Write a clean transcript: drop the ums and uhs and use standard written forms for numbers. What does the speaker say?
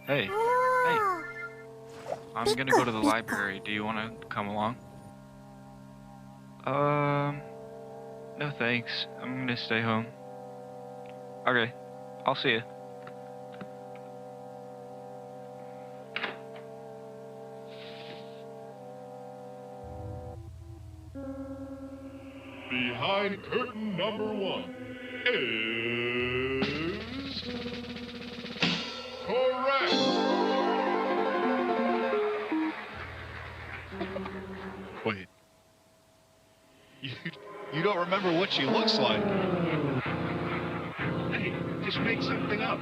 Hey, hey, I'm gonna go to the library. Do you want to come along? Um, no thanks. I'm gonna stay home. Okay, I'll see you. Behind curtain number 1 is correct. Wait. You, you don't remember what she looks like. Hey, just make something up.